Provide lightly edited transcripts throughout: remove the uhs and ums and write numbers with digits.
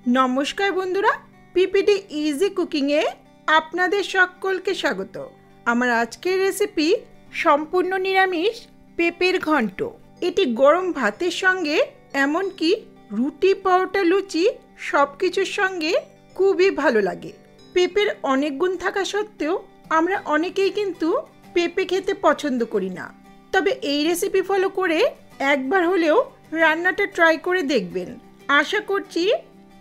নমস্কার বন্ধুরা, PPD easy কুকিংয়ে আপনাদের সকলকে স্বাগত। আমার আজকের রেসিপি সম্পূর্ণ নিরামিষ পেঁপের ঘন্ট। এটি গরম ভাতের সঙ্গে, এমনকি রুটি, পরোটা, লুচি সব কিছুর সঙ্গে খুবই ভালো লাগে। পেঁপের অনেক গুণ থাকা সত্ত্বেও আমরা অনেকেই কিন্তু পেঁপে খেতে পছন্দ করি না। তবে এই রেসিপি ফলো করে একবার হলেও রান্নাটা ট্রাই করে দেখবেন। আশা করছি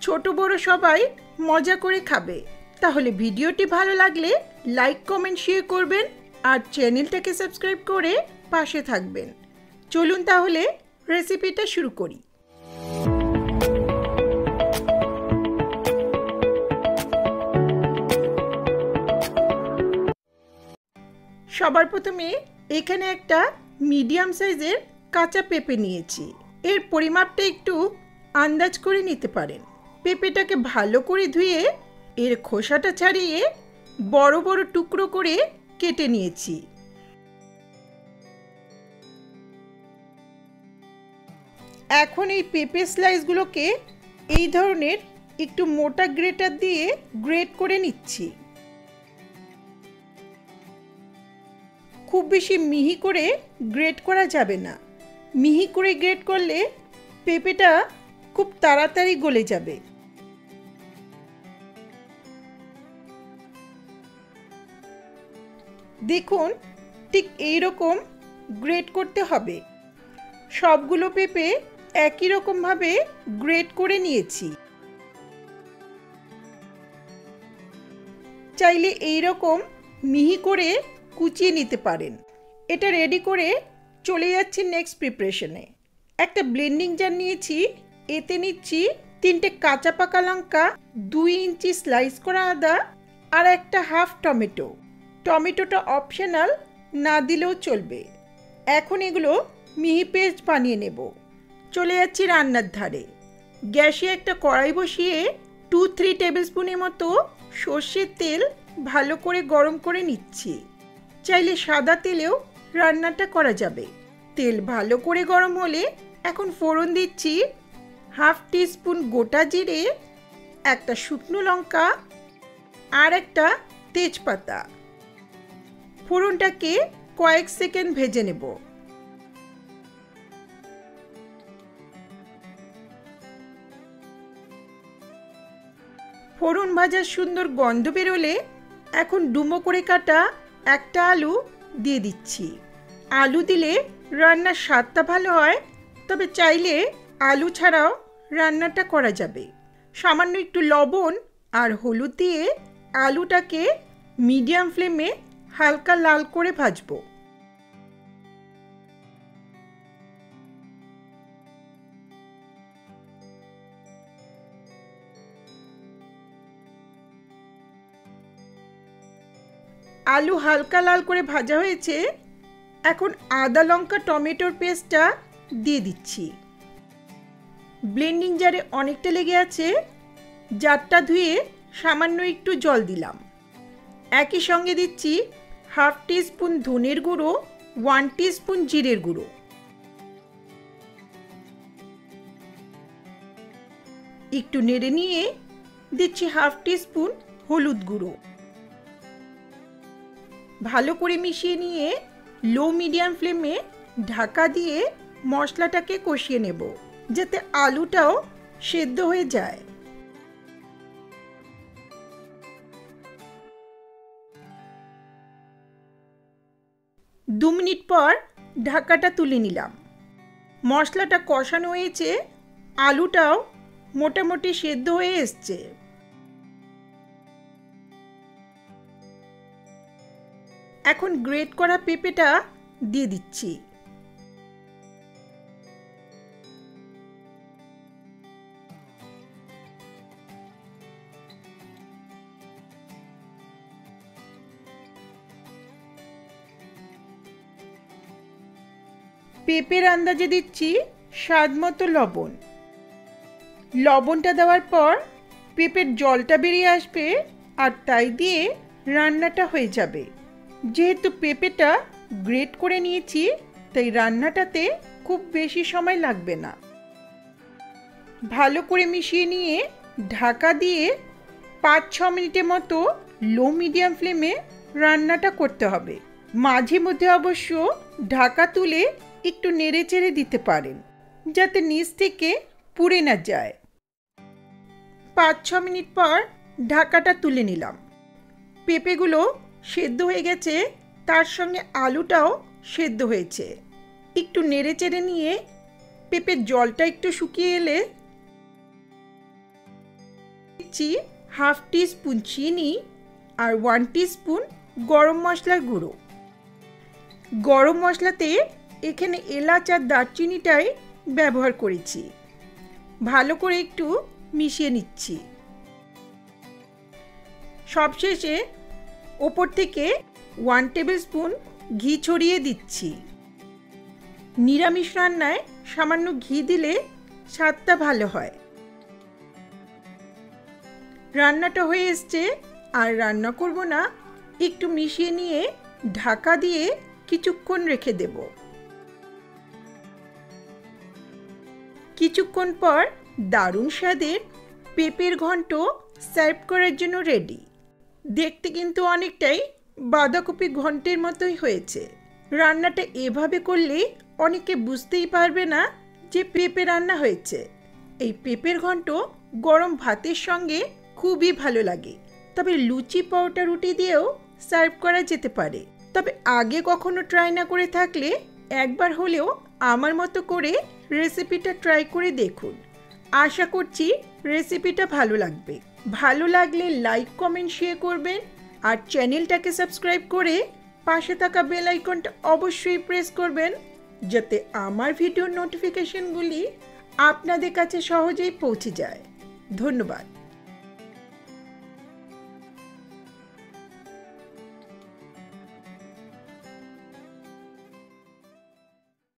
ছোট বড় সবাই মজা করে খাবে। তাহলে ভিডিওটি ভালো লাগলে লাইক, কমেন্ট, শেয়ার করবেন আর চ্যানেলটাকে সাবস্ক্রাইব করে পাশে থাকবেন। চলুন তাহলে রেসিপিটা শুরু করি। সবার প্রথমে এখানে একটা মিডিয়াম সাইজের কাঁচা পেঁপে নিয়েছি। এর পরিমাপটা একটু আন্দাজ করে নিতে পারেন। পেঁপেটাকে ভালো করে ধুয়ে এর খোসাটা ছাড়িয়ে বড় বড় টুকরো করে কেটে নিয়েছি। এখন এই পেঁপে স্লাইসগুলোকে এই ধরনের একটু মোটা গ্রেটার দিয়ে গ্রেট করে নিচ্ছি। খুব বেশি মিহি করে গ্রেট করা যাবে না। মিহি করে গ্রেট করলে পেঁপেটা খুব তাড়াতাড়ি গলে যাবে। দেখুন, ঠিক এই রকম গ্রেট করতে হবে। সবগুলো পেঁপে একই রকমভাবে গ্রেট করে নিয়েছি। চাইলে এই রকম মিহি করে কুচিয়ে নিতে পারেন। এটা রেডি করে চলে যাচ্ছি নেক্সট প্রিপারেশনে। একটা ব্লেন্ডিং জার নিয়েছি, এতে নিচ্ছি 3টে কাঁচা পাকা লঙ্কা, 2 ইঞ্চি স্লাইস করা আদা আর একটা হাফ টমেটো। টমেটোটা অপশনাল, না দিলেও চলবে। এখন এগুলো মিহি পেস্ট বানিয়ে নেব। চলে যাচ্ছি রান্নার ধারে। গ্যাসে একটা কড়াই বসিয়ে 2-3 টেবিল স্পুনের মতো সর্ষের তেল ভালো করে গরম করে নিচ্ছি। চাইলে সাদা তেলেও রান্নাটা করা যাবে। তেল ভালো করে গরম হলে এখন ফোড়ন দিচ্ছি হাফ টিস্পুন গোটা জিরে, একটা শুকনো লঙ্কা আর একটা তেজপাতা। ফোড়নটাকে কয়েক সেকেন্ড ভেজে নেব। ফোড়ন ভাজার সুন্দর গন্ধ বেরোলে এখন ডুমো করে কাটা একটা আলু দিয়ে দিচ্ছি। আলু দিলে রান্নার স্বাদটা ভালো হয়, তবে চাইলে আলু ছাড়াও রান্নাটা করা যাবে। সামান্য একটু লবণ আর হলুদ দিয়ে আলুটাকে মিডিয়াম ফ্লেমে হালকা লাল করে ভাজবো। আলু হালকা লাল করে ভাজা হয়েছে। এখন আদা, লঙ্কা, টমেটোর পেস্টটা দিয়ে দিচ্ছি। ব্লেন্ডিং জারে অনেকটা লেগে আছে, জারটা ধুয়ে সামান্য একটু জল দিলাম। একই সঙ্গে দিচ্ছি হাফ টিস্পুন ধনের গুঁড়ো, 1 টিস্পুন জিরের গুঁড়ো। একটু নেড়ে নিয়ে দিচ্ছি হাফ টিস্পুন হলুদ গুঁড়ো। ভালো করে মিশিয়ে নিয়ে লো মিডিয়াম ফ্লেমে ঢাকা দিয়ে মশলাটাকে কষিয়ে নেব, যাতে আলুটাও সেদ্ধ হয়ে যায়। 2 মিনিট পর ঢাকাটা তুলে নিলাম। মশলাটা কষানো হয়েছে, আলুটাও মোটামুটি সেদ্ধ হয়ে এসছে। এখন গ্রেট করা পেঁপেটা দিয়ে দিচ্ছি। পেঁপের আন্দাজে দিচ্ছি স্বাদ মতো লবণ। লবণটা দেওয়ার পর পেঁপের জলটা বেরিয়ে আসবে, আর তাই দিয়ে রান্নাটা হয়ে যাবে। যেহেতু পেঁপেটা গ্রেট করে নিয়েছি, তাই রান্নাটাতে খুব বেশি সময় লাগবে না। ভালো করে মিশিয়ে নিয়ে ঢাকা দিয়ে 5-6 মিনিটের মতো লো মিডিয়াম ফ্লেমে রান্নাটা করতে হবে। মাঝে মধ্যে অবশ্য ঢাকা তুলে একটু নেড়েচেড়ে দিতে পারেন, যাতে নিচ থেকে পুড়ে না যায়। 5-6 মিনিট পর ঢাকাটা তুলে নিলাম। পেঁপেগুলো সেদ্ধ হয়ে গেছে, তার সঙ্গে আলুটাও সেদ্ধ হয়েছে। একটু নেড়েচেড়ে নিয়ে পেঁপের জলটা একটু শুকিয়ে এলে দিচ্ছি 1/2 টিস্পুন চিনি আর 1 টিস্পুন গরম মশলার গুঁড়ো। গরম মশলাতে এখানে এলাচ আর দারচিনিটাই ব্যবহার করেছি। ভালো করে একটু মিশিয়ে নিচ্ছি। সবশেষে ওপর থেকে 1 টেবিল স্পুন ঘি ছড়িয়ে দিচ্ছি। নিরামিষ রান্নায় সামান্য ঘি দিলে স্বাদটা ভালো হয়। রান্নাটা হয়ে এসছে, আর রান্না করব না, একটু মিশিয়ে নিয়ে ঢাকা দিয়ে কিছুক্ষণ রেখে দেব। কিছুক্ষণ পর দারুণ স্বাদের পেঁপের ঘন্ট সার্ভ করার জন্য রেডি। দেখতে কিন্তু অনেকটাই বাঁধাকপি ঘন্টের মতোই হয়েছে। রান্নাটা এভাবে করলে অনেকে বুঝতেই পারবে না যে পেঁপে রান্না হয়েছে। এই পেঁপের ঘন্ট গরম ভাতের সঙ্গে খুবই ভালো লাগে, তবে লুচি পরোটা রুটি দিয়েও সার্ভ করা যেতে পারে। তবে আগে কখনো ট্রাই না করে থাকলে একবার হলেও আমার মতো করে রেসিপিটা ট্রাই করে দেখুন। আশা করছি রেসিপিটা ভালো লাগবে। ভালো লাগলে লাইক, কমেন্ট, শেয়ার করবেন, আর চ্যানেলটাকে সাবস্ক্রাইব করে পাশে থাকা বেল আইকনটা অবশ্যই প্রেস করবেন, যাতে আমার ভিডিওর নোটিফিকেশনগুলি আপনাদের কাছে সহজেই পৌঁছে যায়। ধন্যবাদ।